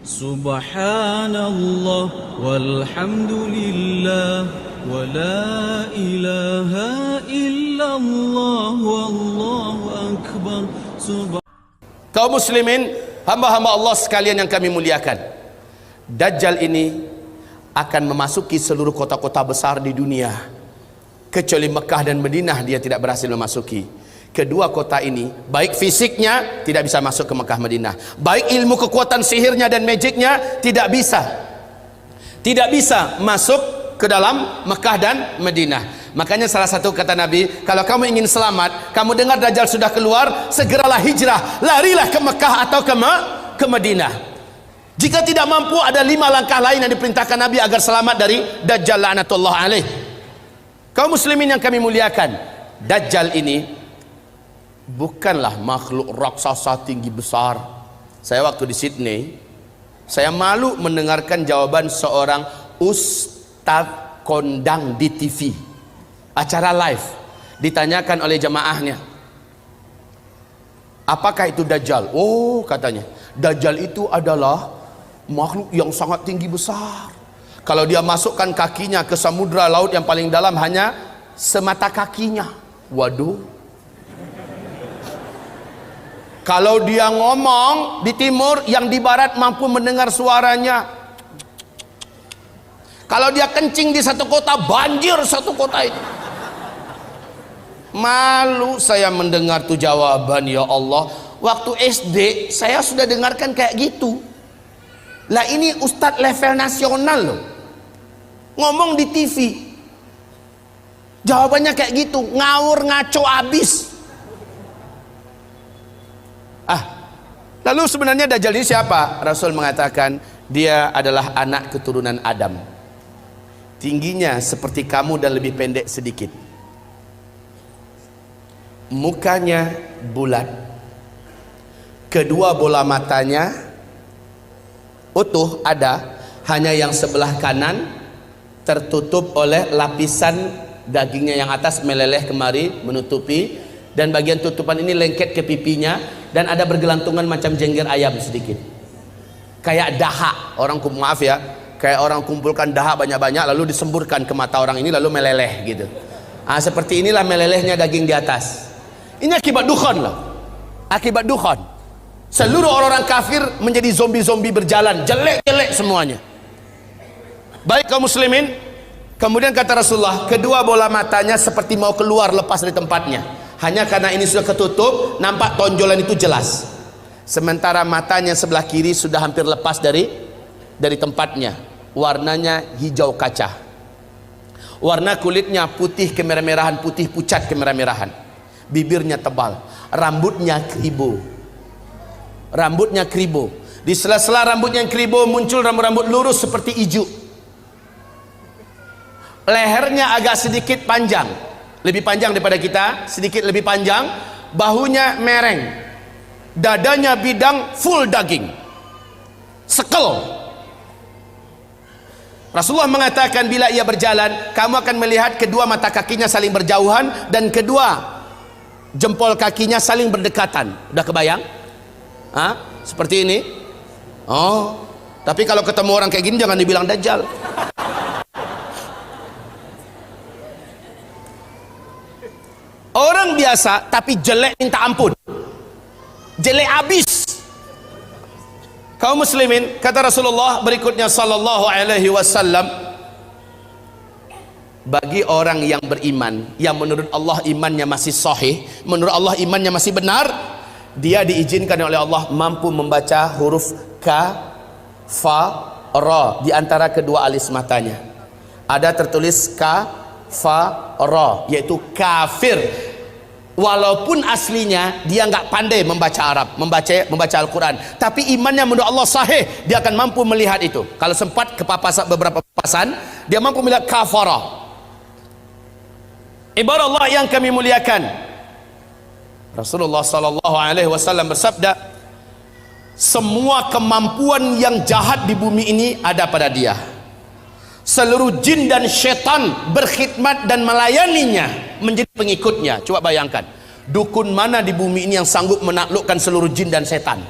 Subhanallah walhamdulillah wa la ilaha illallah wallahu akbar. Kaum muslimin, hamba-hamba Allah sekalian yang kami muliakan, Dajjal ini akan memasuki seluruh kota-kota besar di dunia, kecuali Mekah dan Madinah dia tidak berhasil memasuki. Kedua kota ini, baik fisiknya tidak bisa masuk ke Mekah Madinah, baik ilmu kekuatan sihirnya dan magicnya tidak bisa masuk ke dalam Mekah dan Madinah. Makanya salah satu kata Nabi, kalau kamu ingin selamat, kamu dengar Dajjal sudah keluar, segeralah hijrah, larilah ke Mekah atau ke Madinah. Jika tidak mampu, ada 5 langkah lain yang diperintahkan Nabi agar selamat dari Dajjal la'natullah alaih. Kaum muslimin yang kami muliakan, Dajjal ini bukanlah makhluk raksasa tinggi besar. Saya waktu di Sydney, saya malu mendengarkan jawaban seorang ustadz kondang di TV, acara live. Ditanyakan oleh jamaahnya, apakah itu Dajjal? Oh, katanya, Dajjal itu adalah makhluk yang sangat tinggi besar. Kalau dia masukkan kakinya ke samudra laut yang paling dalam, hanya semata kakinya. Waduh. Kalau dia ngomong di timur, yang di barat mampu mendengar suaranya. Kalau dia kencing di satu kota, banjir satu kota itu. Malu saya mendengar tuh jawaban, ya Allah. Waktu SD saya sudah dengarkan kayak gitu. Lah ini ustadz level nasional loh, ngomong di TV, jawabannya kayak gitu, ngawur ngaco abis. Lalu sebenarnya Dajjal ini siapa? Rasul mengatakan dia adalah anak keturunan Adam, tingginya seperti kamu dan lebih pendek sedikit, mukanya bulat, kedua bola matanya utuh ada, hanya yang sebelah kanan tertutup oleh lapisan dagingnya yang atas meleleh kemari menutupi, dan bagian tutupan ini lengket ke pipinya, dan ada bergelantungan macam jengger ayam sedikit, kayak dahak orang, maaf ya, kayak orang kumpulkan dahak banyak-banyak lalu disemburkan ke mata orang ini lalu meleleh gitu. Seperti inilah melelehnya daging di atas. Ini akibat dukhan loh, akibat dukhan. Seluruh orang-orang kafir menjadi zombie-zombie berjalan, jelek-jelek semuanya. Baik kaum muslimin, kemudian kata Rasulullah, kedua bola matanya seperti mau keluar lepas dari tempatnya. Hanya karena ini sudah ketutup, nampak tonjolan itu jelas. Sementara matanya sebelah kiri sudah hampir lepas dari tempatnya. Warnanya hijau kaca. Warna kulitnya putih kemerah-merahan, putih pucat kemerah-merahan. Bibirnya tebal, rambutnya keribu. Rambutnya keribu. Di sela-sela rambutnya yang keribu muncul rambut-rambut lurus seperti ijuk. Lehernya agak sedikit panjang, lebih panjang daripada kita, sedikit lebih panjang. Bahunya mereng, dadanya bidang, full daging, sekel. Rasulullah mengatakan bila ia berjalan, kamu akan melihat kedua mata kakinya saling berjauhan dan kedua jempol kakinya saling berdekatan. Udah kebayang? Seperti ini. Oh, tapi kalau ketemu orang kayak gini jangan dibilang Dajjal. Orang biasa tapi jelek minta ampun, jelek abis. Kaum muslimin, kata Rasulullah berikutnya sallallahu alaihi wasallam, bagi orang yang beriman, yang menurut Allah imannya masih sahih, menurut Allah imannya masih benar, dia diizinkan oleh Allah mampu membaca huruf ka, fa, ra di antara kedua alis matanya. Ada tertulis ka, fa, ra, yaitu kafir. Walaupun aslinya dia nggak pandai membaca Arab, membaca Al-Quran, tapi imannya menurut Allah sahih, dia akan mampu melihat itu. Kalau sempat kepapasan beberapa papasan, dia mampu melihat kafara. Ibarat Allah yang kami muliakan, Rasulullah sallallahu alaihi wasallam bersabda, semua kemampuan yang jahat di bumi ini ada pada dia. Seluruh jin dan syaitan berkhidmat dan melayaninya, menjadi pengikutnya. Coba bayangkan, dukun mana di bumi ini yang sanggup menaklukkan seluruh jin dan setan?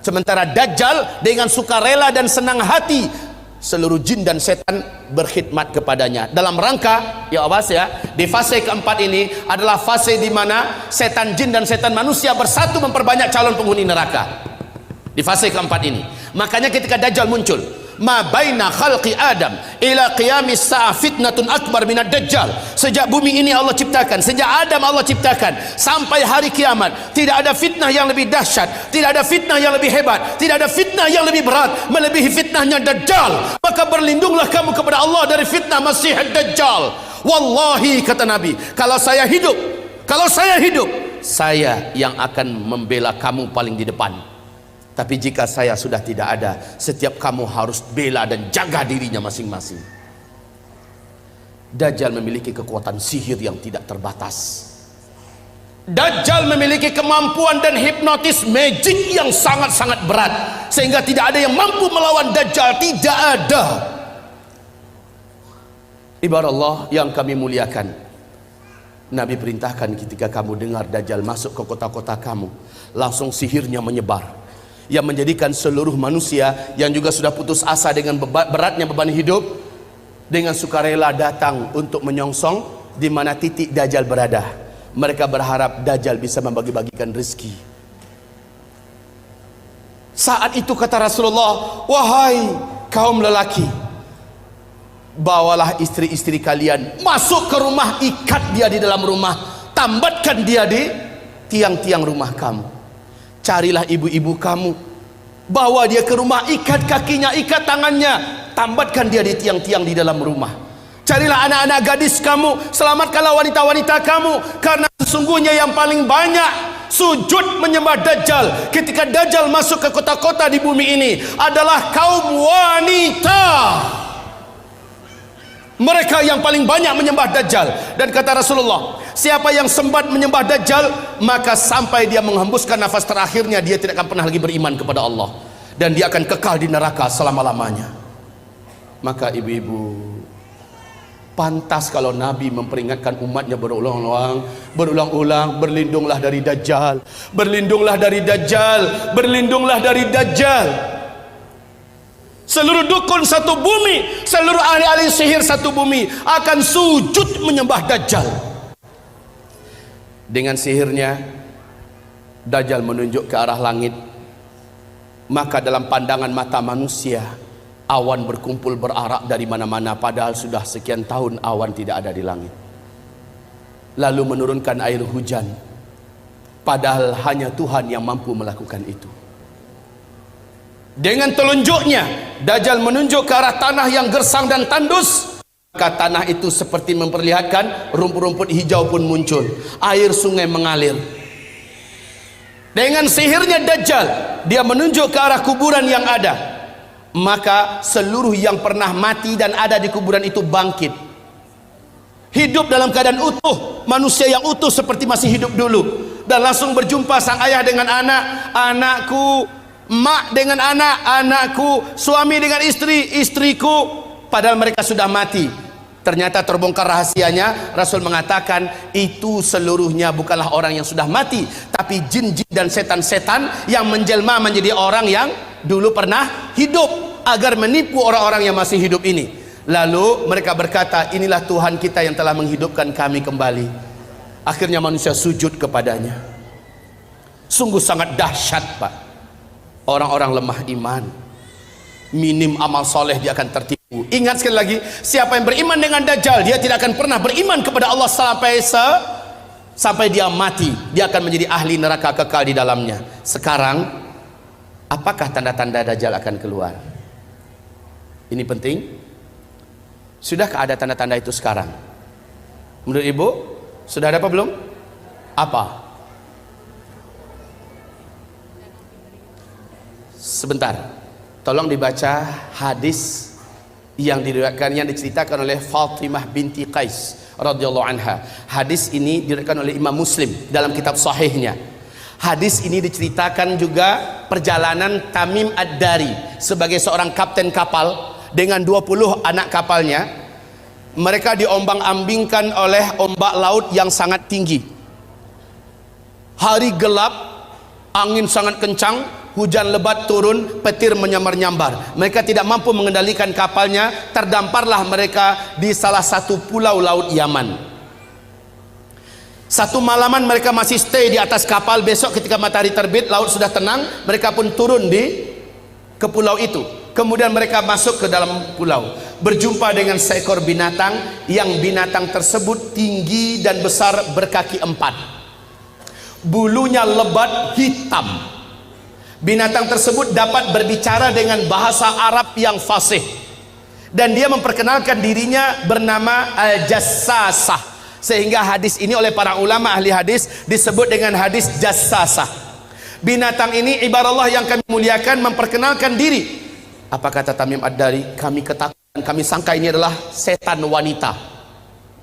Sementara Dajjal dengan sukarela dan senang hati seluruh jin dan setan berkhidmat kepadanya. Dalam rangka, ya awas ya, di fase keempat ini adalah fase di mana setan jin dan setan manusia bersatu memperbanyak calon penghuni neraka. Di fase keempat ini, makanya ketika Dajjal muncul, ma baina khalqi Adam ila qiyamis sa'ah fitnatun akbar minad Dajjal. Sejak bumi ini Allah ciptakan, sejak Adam Allah ciptakan sampai hari kiamat, tidak ada fitnah yang lebih dahsyat, tidak ada fitnah yang lebih hebat, tidak ada fitnah yang lebih berat melebihi fitnahnya Dajjal. Maka berlindunglah kamu kepada Allah dari fitnah Masih Dajjal. Wallahi, kata Nabi, kalau saya hidup, saya yang akan membela kamu paling di depan. Tapi jika saya sudah tidak ada, setiap kamu harus bela dan jaga dirinya masing-masing. Dajjal memiliki kekuatan sihir yang tidak terbatas. Dajjal memiliki kemampuan dan hipnotis magic yang sangat-sangat berat, sehingga tidak ada yang mampu melawan Dajjal. Tidak ada. Ibarat Allah yang kami muliakan, Nabi perintahkan ketika kamu dengar Dajjal masuk ke kota-kota kamu, langsung sihirnya menyebar, yang menjadikan seluruh manusia yang juga sudah putus asa dengan beratnya beban hidup, dengan sukarela datang untuk menyongsong di mana titik Dajjal berada. Mereka berharap Dajjal bisa membagi-bagikan rezeki. Saat itu kata Rasulullah, wahai kaum lelaki, bawalah istri-istri kalian masuk ke rumah, ikat dia di dalam rumah, tambatkan dia di tiang-tiang rumah kamu. Carilah ibu-ibu kamu, bawa dia ke rumah, ikat kakinya, ikat tangannya, tambatkan dia di tiang-tiang di dalam rumah. Carilah anak-anak gadis kamu, selamatkanlah wanita-wanita kamu, karena sesungguhnya yang paling banyak sujud menyembah Dajjal ketika Dajjal masuk ke kota-kota di bumi ini adalah kaum wanita. Mereka yang paling banyak menyembah Dajjal. Dan kata Rasulullah, siapa yang sempat menyembah Dajjal, maka sampai dia menghembuskan nafas terakhirnya, dia tidak akan pernah lagi beriman kepada Allah, dan dia akan kekal di neraka selama-lamanya. Maka ibu-ibu, pantas kalau Nabi memperingatkan umatnya berulang-ulang, berlindunglah dari Dajjal, berlindunglah dari Dajjal, berlindunglah dari Dajjal. Seluruh dukun satu bumi, seluruh ahli-ahli sihir satu bumi akan sujud menyembah Dajjal. Dengan sihirnya, Dajjal menunjuk ke arah langit. Maka dalam pandangan mata manusia, awan berkumpul berarak dari mana-mana, padahal sudah sekian tahun awan tidak ada di langit. Lalu menurunkan air hujan, padahal hanya Tuhan yang mampu melakukan itu. Dengan telunjuknya, Dajjal menunjuk ke arah tanah yang gersang dan tandus. Maka tanah itu seperti memperlihatkan rumput-rumput hijau pun muncul, air sungai mengalir. Dengan sihirnya Dajjal, dia menunjuk ke arah kuburan yang ada. Maka seluruh yang pernah mati dan ada di kuburan itu bangkit, hidup dalam keadaan utuh, manusia yang utuh seperti masih hidup dulu. Dan langsung berjumpa sang ayah dengan anak, anakku, mak dengan anak, anakku, suami dengan istri, istriku, padahal mereka sudah mati. Ternyata terbongkar rahasianya. Rasul mengatakan itu seluruhnya bukanlah orang yang sudah mati, tapi jin-jin dan setan-setan yang menjelma menjadi orang yang dulu pernah hidup, agar menipu orang-orang yang masih hidup ini. Lalu mereka berkata, inilah Tuhan kita yang telah menghidupkan kami kembali. Akhirnya manusia sujud kepadanya. Sungguh sangat dahsyat, Pak. Orang-orang lemah iman, minim amal soleh, dia akan tertipu. Ingat sekali lagi, siapa yang beriman dengan Dajjal, dia tidak akan pernah beriman kepada Allah sampai dia mati. Dia akan menjadi ahli neraka kekal di dalamnya. Sekarang, apakah tanda-tanda Dajjal akan keluar? Ini penting. Sudahkah ada tanda-tanda itu sekarang? Menurut ibu, sudah ada apa belum? Apa? Sebentar, tolong dibaca hadis yang diriwayatkan, yang diceritakan oleh Fatimah binti Qais radhiyallahu anha. Hadis ini diriwayatkan oleh Imam Muslim dalam kitab sahihnya. Hadis ini diceritakan juga perjalanan Tamim Ad-Dari sebagai seorang kapten kapal dengan 20 anak kapalnya. Mereka diombang-ambingkan oleh ombak laut yang sangat tinggi. Hari gelap, angin sangat kencang, hujan lebat turun, petir menyambar-nyambar. Mereka tidak mampu mengendalikan kapalnya, terdamparlah mereka di salah satu pulau laut Yaman. Satu malaman mereka masih stay di atas kapal. Besok ketika matahari terbit, laut sudah tenang, mereka pun turun ke pulau itu. Kemudian mereka masuk ke dalam pulau, berjumpa dengan seekor binatang, yang binatang tersebut tinggi dan besar, berkaki 4, bulunya lebat hitam. Binatang tersebut dapat berbicara dengan bahasa Arab yang fasih, dan dia memperkenalkan dirinya bernama Al-Jassasah. Sehingga hadis ini oleh para ulama ahli hadis disebut dengan hadis Jassasah. Binatang ini, ibarat yang kami muliakan, memperkenalkan diri. Apa kata Tamim Ad-Dari? Kami ketakutan, kami sangka ini adalah setan wanita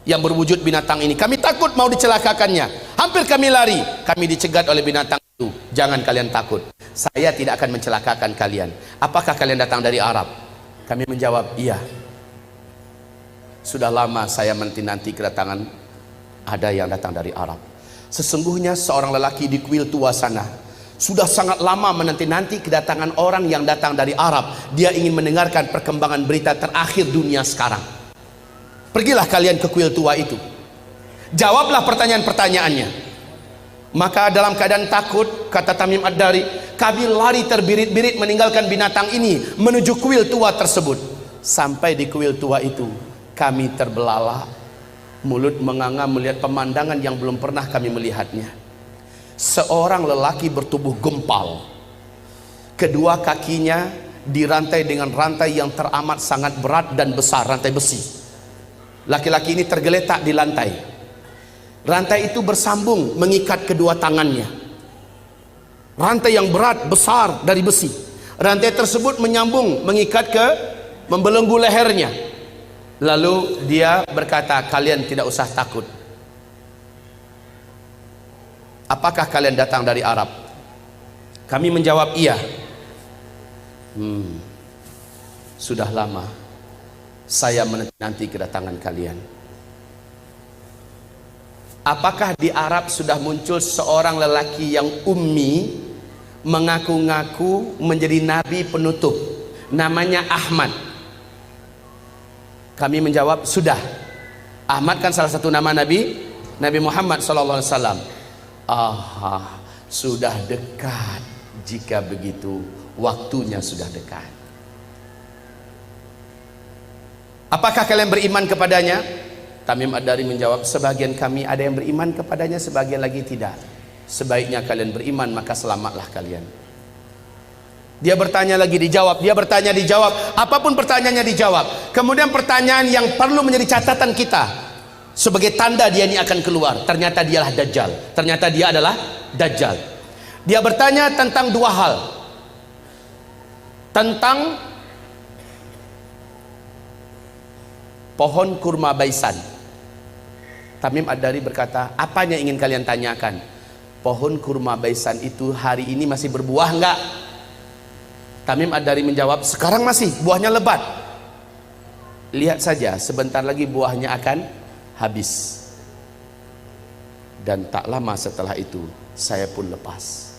yang berwujud binatang ini. Kami takut mau dicelakakannya. Hampir kami lari. Kami dicegat oleh binatang itu. Jangan kalian takut, saya tidak akan mencelakakan kalian. Apakah kalian datang dari Arab? Kami menjawab, iya. Sudah lama saya menanti kedatangan ada yang datang dari Arab. Sesungguhnya seorang lelaki di kuil tua sana sudah sangat lama menanti-nanti kedatangan orang yang datang dari Arab. Dia ingin mendengarkan perkembangan berita terakhir dunia sekarang. Pergilah kalian ke kuil tua itu, jawablah pertanyaan-pertanyaannya. Maka dalam keadaan takut, kata Tamim Ad-Dari, kami lari terbirit-birit meninggalkan binatang ini menuju kuil tua tersebut. Sampai di kuil tua itu, kami terbelalak, mulut menganga melihat pemandangan yang belum pernah kami melihatnya. Seorang lelaki bertubuh gempal, kedua kakinya dirantai dengan rantai yang teramat sangat berat dan besar, rantai besi. Laki-laki ini tergeletak di lantai. Rantai itu bersambung mengikat kedua tangannya. Rantai yang berat besar dari besi. Rantai tersebut menyambung mengikat membelenggu lehernya. Lalu dia berkata, kalian tidak usah takut. Apakah kalian datang dari Arab? Kami menjawab, iya. Sudah lama saya menanti kedatangan kalian. Apakah di Arab sudah muncul seorang lelaki yang ummi, mengaku-ngaku menjadi nabi penutup, namanya Ahmad? Kami menjawab, sudah. Ahmad kan salah satu nama Nabi Muhammad SAW. Sudah dekat. Jika begitu, waktunya sudah dekat. Apakah kalian beriman kepadanya? Tamim Ad-Dari menjawab, sebagian kami ada yang beriman kepadanya, sebagian lagi tidak. Sebaiknya kalian beriman, maka selamatlah kalian. Dia bertanya lagi, dijawab. Dia bertanya, dijawab. Apapun pertanyaannya dijawab. Kemudian pertanyaan yang perlu menjadi catatan kita sebagai tanda dia ini akan keluar. Ternyata dialah Dajjal. Ternyata dia adalah Dajjal. Dia bertanya tentang dua hal. Tentang pohon kurma baisan. Tamim Ad-Dari berkata, apanya ingin kalian tanyakan? Pohon kurma baisan itu hari ini masih berbuah enggak? Tamim Ad-Dari menjawab, sekarang masih, buahnya lebat. Lihat saja, sebentar lagi buahnya akan habis. Dan tak lama setelah itu, saya pun lepas.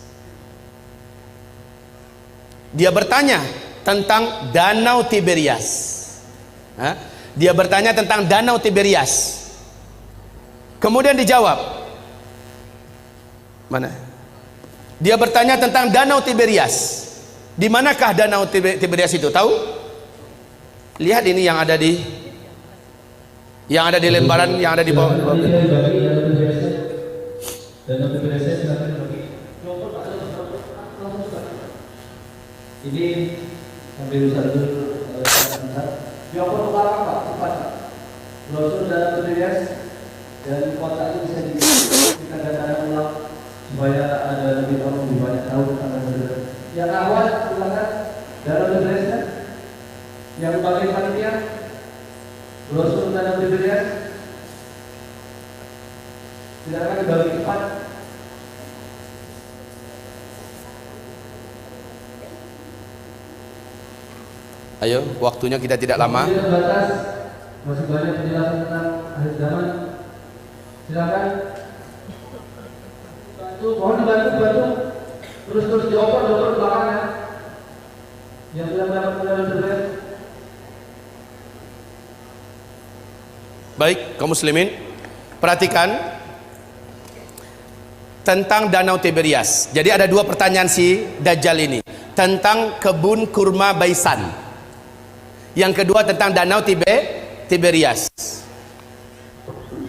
Dia bertanya tentang Danau Tiberias. Dia bertanya tentang Danau Tiberias. Kemudian dijawab. Mana? Dia bertanya tentang Danau Tiberias. Di manakah Danau Tiberias itu? Tahu? Lihat ini yang ada di lembaran yang ada di bawah. Ini sambil satu Joko tukar apa? Cepat. Brosur Danau Tiberias dan kotak itu bisa kita datang ulang supaya ada lebih banyak tahu tentang Tiberias. Yang awal silakan Danau Tiberias. Yang paling panitia brosur Danau Tiberias. Silakan dibagi cepat. Ayo, waktunya kita tidak lama. Terbatas, masih banyak penjelasan tentang akhir zaman. Silakan. Bantu, mohon dibantu. Terus dioper belakangnya. Yang sudah mendapat medali berlian. Baik, kaum muslimin, perhatikan tentang Danau Tiberias. Jadi ada dua pertanyaan si Dajjal ini tentang kebun kurma Baisan. Yang kedua tentang Danau Tiberias.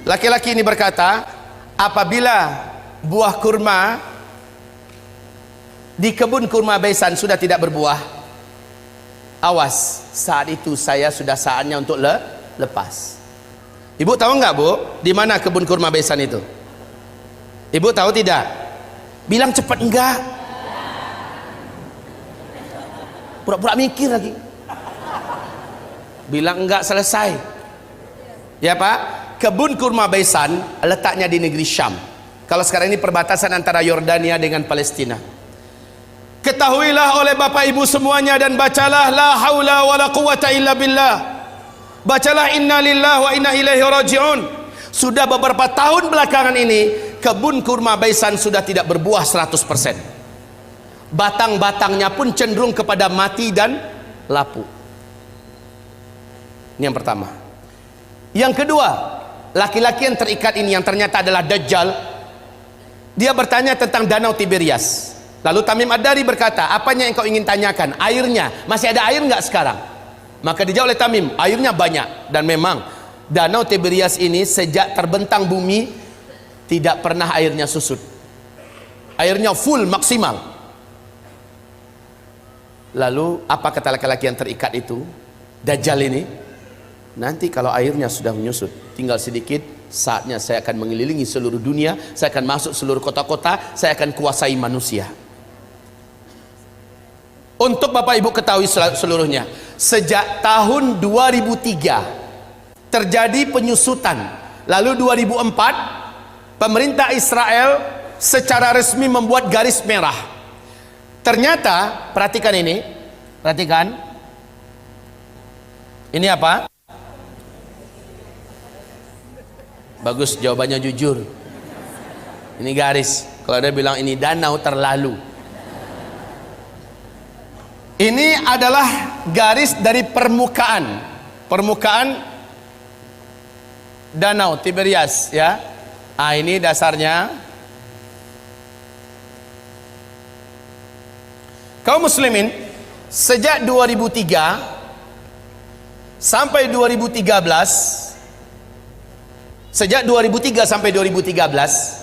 Laki-laki ini berkata, apabila buah kurma di kebun kurma Baisan sudah tidak berbuah, awas, saat itu saya sudah saatnya untuk lepas. Ibu tahu nggak, Bu, di mana kebun kurma Baisan itu? Ibu tahu tidak? Bilang cepat enggak. Pura-pura mikir lagi. Bilang enggak selesai. Ya Pak, kebun kurma Baisan letaknya di negeri Syam. Kalau sekarang ini perbatasan antara Yordania dengan Palestina. Ketahuilah oleh Bapak Ibu semuanya dan bacalah la haula wala quwata illa billah. Bacalah inna lillahi wa inna ilaihi raji'un. Sudah beberapa tahun belakangan ini kebun kurma Baisan sudah tidak berbuah 100%. Batang-batangnya pun cenderung kepada mati dan lapuk. Ini yang pertama. Yang kedua, laki-laki yang terikat ini yang ternyata adalah Dajjal, dia bertanya tentang Danau Tiberias. Lalu Tamim Ad-Dari berkata, apanya yang kau ingin tanyakan? Airnya, masih ada air nggak sekarang? Maka dijawab oleh Tamim, airnya banyak. Dan memang Danau Tiberias ini sejak terbentang bumi tidak pernah airnya susut. Airnya full maksimal. Lalu apa kata laki-laki yang terikat itu? Dajjal ini, nanti kalau airnya sudah menyusut, tinggal sedikit, saatnya saya akan mengelilingi seluruh dunia, saya akan masuk seluruh kota-kota, saya akan kuasai manusia. Untuk Bapak Ibu ketahui seluruhnya, sejak tahun 2003 terjadi penyusutan. Lalu 2004 pemerintah Israel secara resmi membuat garis merah. Ternyata, perhatikan ini, perhatikan. Ini apa? Bagus, jawabannya jujur. Ini garis. Kalau ada bilang ini danau terlalu. Ini adalah garis dari permukaan Danau Tiberias, ya. Ah, ini dasarnya. Kaum muslimin, sejak 2003 sampai 2013, sejak 2003 sampai 2013,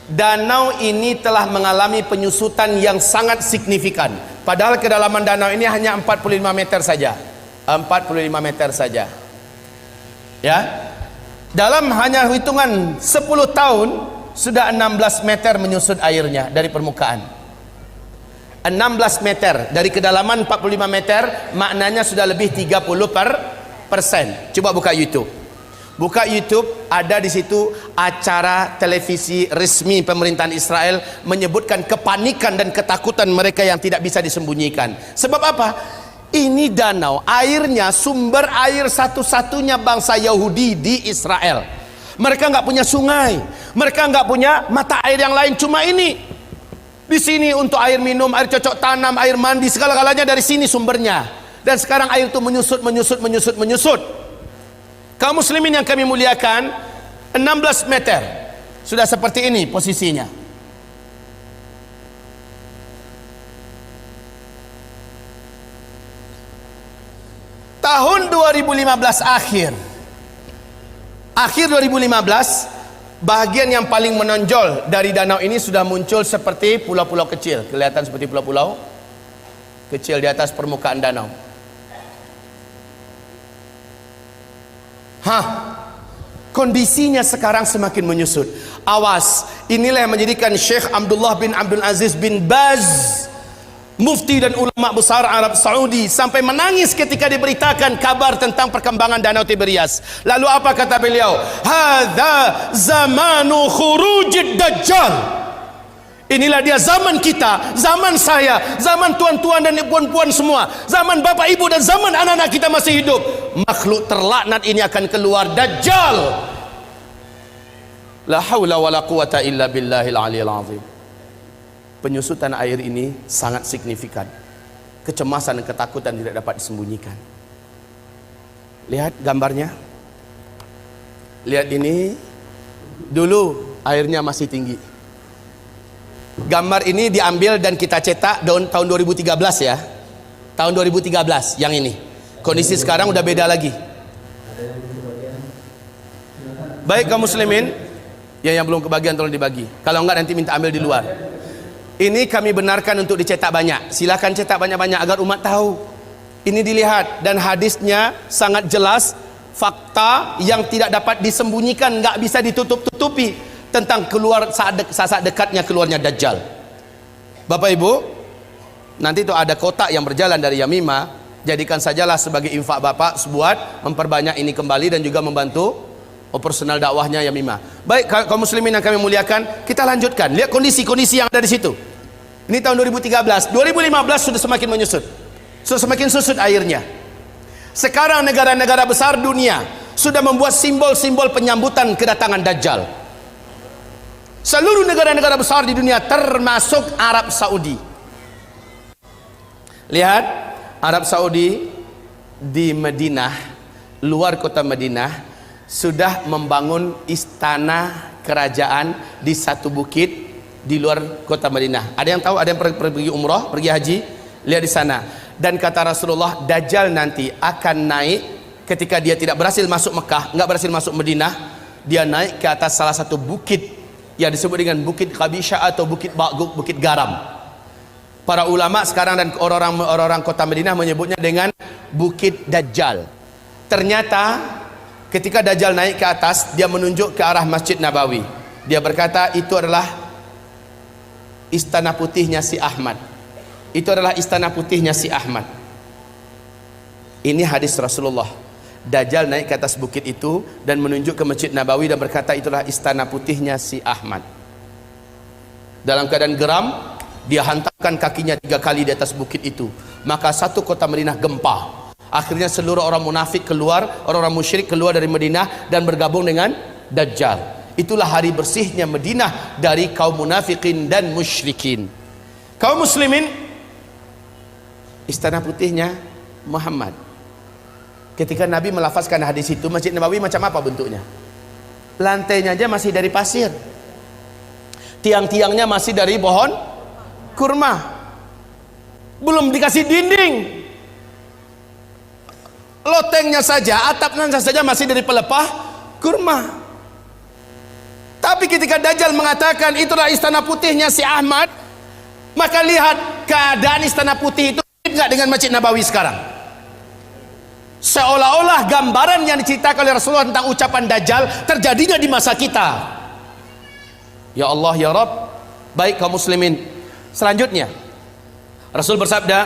danau ini telah mengalami penyusutan yang sangat signifikan. Padahal kedalaman danau ini hanya 45 meter saja. 45 meter saja. Ya. Dalam hanya hitungan 10 tahun sudah 16 meter menyusut airnya dari permukaan. 16 meter dari kedalaman 45 meter, maknanya sudah lebih 30%. Coba buka YouTube. Buka YouTube, ada di situ acara televisi resmi pemerintahan Israel menyebutkan kepanikan dan ketakutan mereka yang tidak bisa disembunyikan. Sebab apa? Ini danau, airnya sumber air satu-satunya bangsa Yahudi di Israel. Mereka nggak punya sungai, mereka nggak punya mata air yang lain, cuma ini. Di sini untuk air minum, air cocok tanam, air mandi, segala-galanya dari sini sumbernya. Dan sekarang air itu menyusut. Kaum muslimin yang kami muliakan, 16 meter sudah seperti ini posisinya. Tahun 2015 akhir 2015, bahagian yang paling menonjol dari danau ini sudah muncul seperti pulau-pulau kecil. Kelihatan seperti pulau-pulau kecil di atas permukaan danau. Kondisinya sekarang semakin menyusut. Awas, inilah yang menjadikan Syekh Abdullah bin Abdul Aziz bin Baz, mufti dan ulama besar Arab Saudi, sampai menangis ketika diberitakan kabar tentang perkembangan Danau Tiberias. Lalu apa kata beliau? Hadza zamanu khurujid dajjal. Inilah dia zaman kita, zaman saya, zaman tuan-tuan dan puan-puan semua, zaman bapak ibu dan zaman anak-anak kita masih hidup. Makhluk terlaknat ini akan keluar, Dajjal. La haula wala quwata illa billahil aliyil azim. penyusutan air ini sangat signifikan. Kecemasan dan ketakutan tidak dapat disembunyikan. Lihat gambarnya. Lihat ini. Dulu airnya masih tinggi. Gambar ini diambil dan kita cetak tahun 2013 ya. Tahun 2013 yang ini. Kondisi sekarang udah beda lagi. Baik kaum muslimin, yang belum kebagian tolong dibagi. Kalau enggak nanti minta ambil di luar. Ini kami benarkan untuk dicetak banyak. Silakan cetak banyak-banyak agar umat tahu. Ini dilihat dan hadisnya sangat jelas, fakta yang tidak dapat disembunyikan, enggak bisa ditutup-tutupi tentang keluar saat dekatnya keluarnya Dajjal. Bapak Ibu, nanti itu ada kotak yang berjalan dari Yamimah, jadikan sajalah sebagai infak Bapak buat memperbanyak ini kembali dan juga membantu operasional dakwahnya Yamimah. Baik kaum muslimin yang kami muliakan, kita lanjutkan. Lihat kondisi-kondisi yang ada di situ. Ini tahun 2013, 2015 sudah semakin menyusut. Sudah semakin susut airnya. Sekarang negara-negara besar dunia sudah membuat simbol-simbol penyambutan kedatangan Dajjal. Seluruh negara-negara besar di dunia termasuk Arab Saudi. Lihat, Arab Saudi di Madinah, luar kota Madinah, sudah membangun istana kerajaan di satu bukit di luar kota Madinah. Ada yang tahu? Ada yang pergi umrah, pergi haji? Lihat di sana. Dan kata Rasulullah, Dajjal nanti akan naik ketika dia tidak berhasil masuk Mekah, enggak berhasil masuk Madinah, dia naik ke atas salah satu bukit yang disebut dengan Bukit Qabisha atau Bukit Ba'guk, Bukit Garam. Para ulama sekarang dan orang-orang kota Madinah menyebutnya dengan Bukit Dajjal. Ternyata ketika Dajjal naik ke atas, dia menunjuk ke arah Masjid Nabawi. Dia berkata, itu adalah istana putihnya si Ahmad. Itu adalah istana putihnya si Ahmad. Ini hadis Rasulullah. Dajjal naik ke atas bukit itu dan menunjuk ke Masjid Nabawi dan berkata, itulah istana putihnya si Ahmad. Dalam keadaan geram, dia hantarkan kakinya 3 kali di atas bukit itu. Maka satu kota Madinah gempa. Akhirnya seluruh orang munafik keluar, orang-orang musyrik keluar dari Madinah dan bergabung dengan Dajjal. Itulah hari bersihnya Madinah dari kaum munafikin dan musyrikin. Kaum muslimin, istana putihnya Muhammad. Ketika Nabi melafazkan hadis itu, Masjid Nabawi macam apa bentuknya? Lantainya aja masih dari pasir, tiang-tiangnya masih dari pohon kurma, belum dikasih dinding. Lotengnya saja, atapnya saja masih dari pelepah kurma. Tapi ketika Dajjal mengatakan itulah istana putihnya si Ahmad, maka lihat keadaan istana putih itu enggak dengan Masjid Nabawi sekarang. Seolah-olah gambaran yang diceritakan oleh Rasulullah tentang ucapan Dajjal terjadinya di masa kita. Ya Allah ya Rabb. Baik kaum muslimin, selanjutnya Rasul bersabda,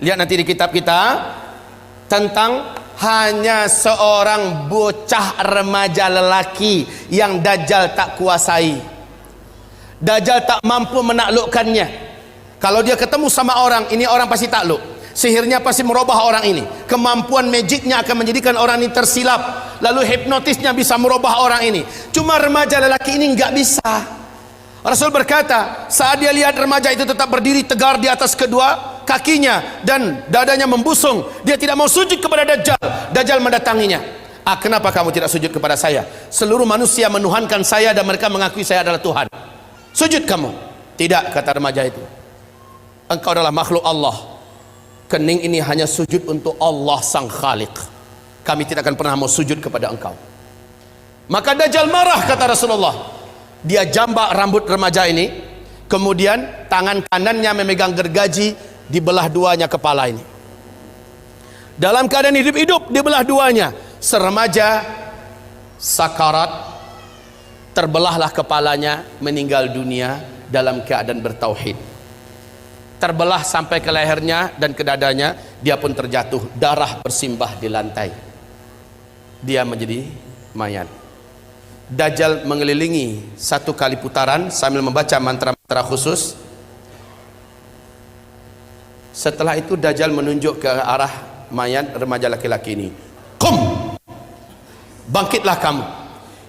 lihat nanti di kitab kita, tentang hanya seorang bocah remaja lelaki yang Dajjal tak kuasai. Dajjal tak mampu menaklukkannya. Kalau dia ketemu sama orang, ini orang pasti takluk. Sihirnya pasti merubah orang ini. Kemampuan magicnya akan menjadikan orang ini tersilap. Lalu hipnotisnya bisa merubah orang ini. Cuma remaja lelaki ini nggak bisa. Rasul berkata, saat dia lihat remaja itu tetap berdiri tegar di atas kedua kakinya dan dadanya membusung, dia tidak mau sujud kepada Dajjal. Dajjal mendatanginya. Kenapa kamu tidak sujud kepada saya? Seluruh manusia menuhankan saya dan mereka mengakui saya adalah Tuhan. Sujud kamu. Tidak, kata remaja itu. Engkau adalah makhluk Allah. Kening ini hanya sujud untuk Allah sang Khaliq. Kami tidak akan pernah mau sujud kepada engkau. Maka Dajjal marah, kata Rasulullah. Dia jambak rambut remaja ini, kemudian tangan kanannya memegang gergaji, dibelah duanya kepala ini. Dalam keadaan hidup-hidup dibelah duanya. Seremaja sakarat, terbelahlah kepalanya, meninggal dunia dalam keadaan bertauhid. Terbelah sampai ke lehernya dan ke dadanya, dia pun terjatuh, darah bersimbah di lantai. Dia menjadi mayat. Dajjal mengelilingi 1 kali putaran sambil membaca mantra-mantra khusus. Setelah itu Dajjal menunjuk ke arah mayat remaja laki-laki ini. Qum, bangkitlah kamu,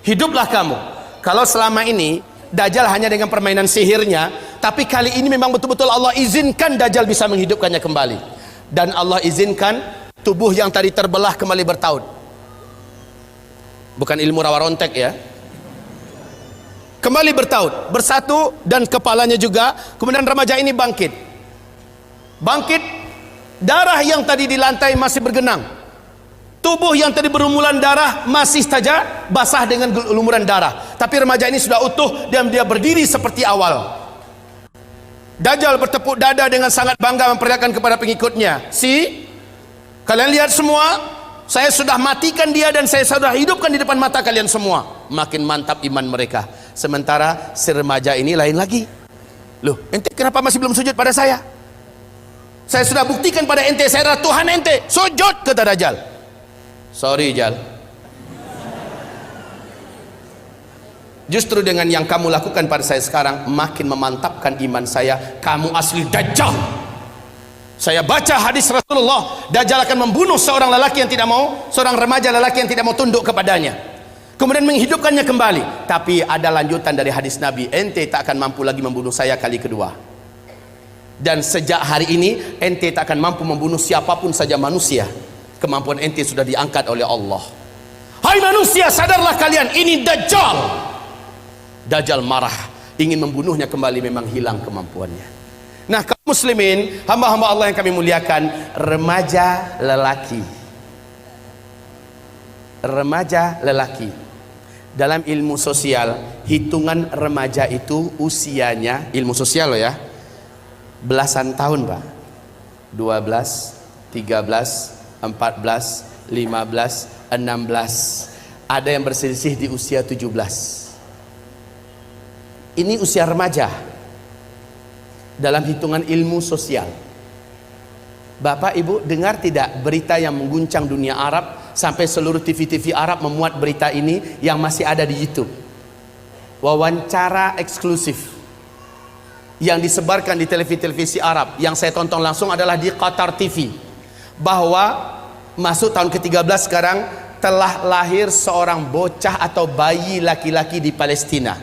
hiduplah kamu. Kalau selama ini Dajjal hanya dengan permainan sihirnya Tapi kali ini memang betul-betul Allah izinkan Dajjal bisa menghidupkannya kembali. Dan Allah izinkan tubuh yang tadi terbelah kembali bertaut. Bukan ilmu rawa rontek ya. Kembali bertaut, bersatu, dan kepalanya juga. Kemudian remaja ini bangkit. Darah yang tadi di lantai masih bergenang. Tubuh yang tadi berlumuran darah masih saja basah dengan lumuran darah. Tapi remaja ini sudah utuh dan dia berdiri seperti awal. Dajjal bertepuk dada dengan sangat bangga memperlihatkan kepada pengikutnya, kalian lihat semua, saya sudah matikan dia dan saya sudah hidupkan di depan mata kalian semua. Makin mantap iman mereka. Sementara si remaja ini lain lagi. Loh, ente kenapa masih belum sujud pada saya? Saya sudah buktikan pada ente, saya adalah Tuhan ente. Sujud, kata Dajjal. Sorry Jal, justru dengan yang kamu lakukan pada saya sekarang makin memantapkan iman saya. Kamu asli Dajjal. Saya baca hadis Rasulullah, Dajjal akan membunuh seorang lelaki yang tidak mau, seorang remaja lelaki yang tidak mau tunduk kepadanya, kemudian menghidupkannya kembali. Tapi ada lanjutan dari hadis Nabi, ente tak akan mampu lagi membunuh saya kali kedua. Dan sejak hari ini ente tak akan mampu membunuh siapapun saja manusia. Kemampuan ente sudah diangkat oleh Allah. Hai manusia, sadarlah kalian, ini Dajjal. Dajjal marah, ingin membunuhnya kembali, memang hilang kemampuannya. Nah, kaum muslimin, hamba-hamba Allah yang kami muliakan, remaja lelaki dalam ilmu sosial, hitungan remaja itu usianya, ilmu sosial loh ya, belasan tahun Pak. 12, 13, 14, 15, 16. Ada yang berselisih di usia 17. Ini usia remaja dalam hitungan ilmu sosial. Bapak Ibu dengar tidak berita yang mengguncang dunia Arab, sampai seluruh TV-TV Arab memuat berita ini yang masih ada di YouTube. Wawancara eksklusif yang disebarkan di televisi-televisi Arab, yang saya tonton langsung adalah di Qatar TV, bahwa masuk tahun ke-13 sekarang telah lahir seorang bocah atau bayi laki-laki di Palestina.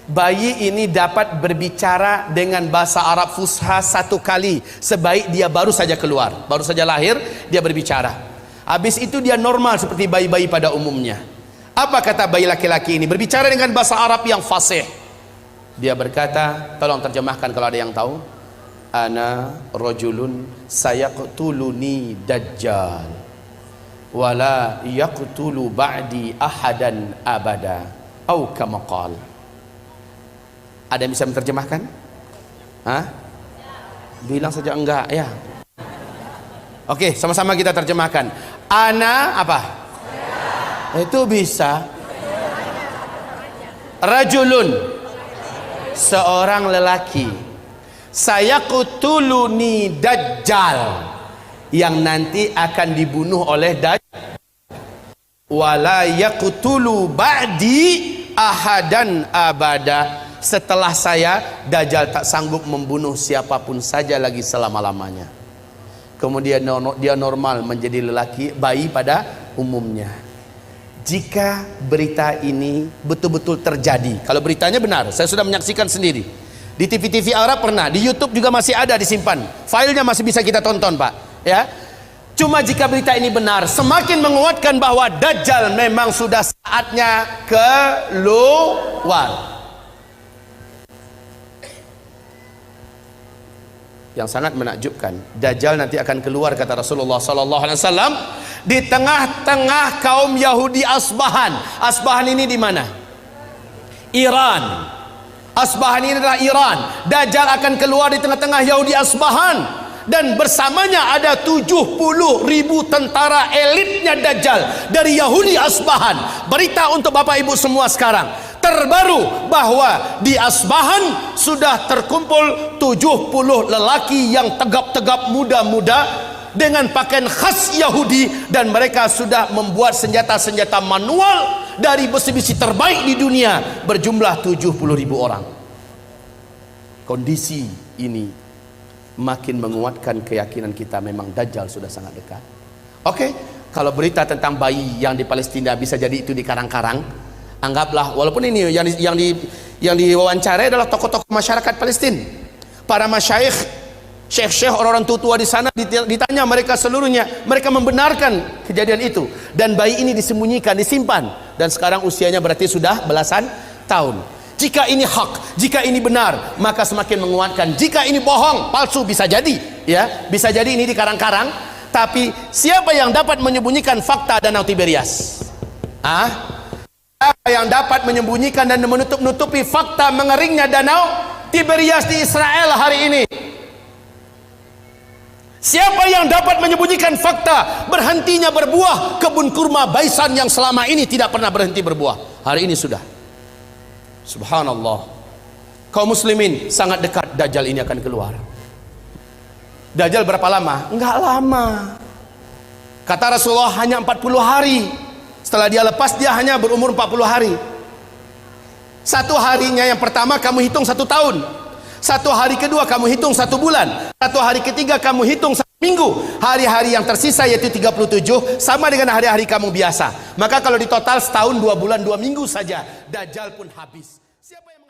Bayi ini dapat berbicara dengan bahasa Arab Fusha 1 kali, sebaik dia baru saja keluar, baru saja lahir dia berbicara. Habis itu dia normal seperti bayi-bayi pada umumnya. Apa kata bayi laki-laki ini? Berbicara dengan bahasa Arab yang fasih. Dia berkata, tolong terjemahkan kalau ada yang tahu. Ana rajulun sayaqtuluni Dajjal wala yaqtulu ba'di ahadan abada au kama qala. Ada yang bisa menerjemahkan? Hah? Bilang saja enggak ya. Oke, sama-sama kita terjemahkan. Ana apa? Itu bisa. Rajulun, seorang lelaki, sayaqtuluni Dajjal, yang nanti akan dibunuh oleh Dajjal, wala yaqtulu ba'di ahadan abada, setelah saya Dajjal tak sanggup membunuh siapapun saja lagi selama-lamanya. Kemudian dia normal menjadi lelaki, bayi pada umumnya. Jika berita ini betul-betul terjadi, kalau beritanya benar, saya sudah menyaksikan sendiri di TV-TV Arab, pernah di YouTube juga masih ada disimpan, filenya masih bisa kita tonton Pak ya. Cuma jika berita ini benar, semakin menguatkan bahwa Dajjal memang sudah saatnya keluar. Yang sangat menakjubkan, Dajjal nanti akan keluar, kata Rasulullah SAW, di tengah-tengah kaum Yahudi Asbahan. Asbahan ini di mana? Iran. Asbahan ini adalah Iran. Dajjal akan keluar di tengah-tengah Yahudi Asbahan, dan bersamanya ada 70.000 tentara elitnya Dajjal dari Yahudi Asbahan. Berita untuk Bapak Ibu semua sekarang terbaru bahwa di Asbahan sudah terkumpul 70 lelaki yang tegap-tegap, muda-muda, dengan pakaian khas Yahudi, dan mereka sudah membuat senjata-senjata manual dari besi-besi terbaik di dunia berjumlah 70.000 orang. Kondisi ini makin menguatkan keyakinan kita memang Dajjal sudah sangat dekat. Oke, kalau berita tentang bayi yang di Palestina bisa jadi itu di karang-karang, anggaplah, walaupun ini Yang diwawancarai adalah tokoh-tokoh masyarakat Palestina, para masyaikh, syekh-syekh, orang-orang tua di sana. Ditanya mereka seluruhnya, mereka membenarkan kejadian itu, dan bayi ini disembunyikan, disimpan, dan sekarang usianya berarti sudah belasan tahun. Jika ini hak, jika ini benar, maka semakin menguatkan. Jika ini bohong, palsu, bisa jadi, ya, bisa jadi ini dikarang-karang. Tapi siapa yang dapat menyembunyikan fakta Danau Tiberias? Siapa yang dapat menyembunyikan dan menutup-nutupi fakta mengeringnya Danau Tiberias di Israel hari ini? Siapa yang dapat menyembunyikan fakta berhentinya berbuah kebun kurma Baisan yang selama ini tidak pernah berhenti berbuah? Hari ini sudah. Subhanallah. Kaum muslimin, sangat dekat Dajjal ini akan keluar. Dajjal berapa lama? Enggak lama. Kata Rasulullah hanya 40 hari. Setelah dia lepas, dia hanya berumur 40 hari. Satu harinya yang pertama kamu hitung 1 tahun. Satu hari kedua kamu hitung 1 bulan. Satu hari ketiga kamu hitung 1 minggu. Hari-hari yang tersisa yaitu 37 sama dengan hari-hari kamu biasa. Maka kalau di total setahun 2 bulan 2 minggu saja Dajjal pun habis. Siapa yang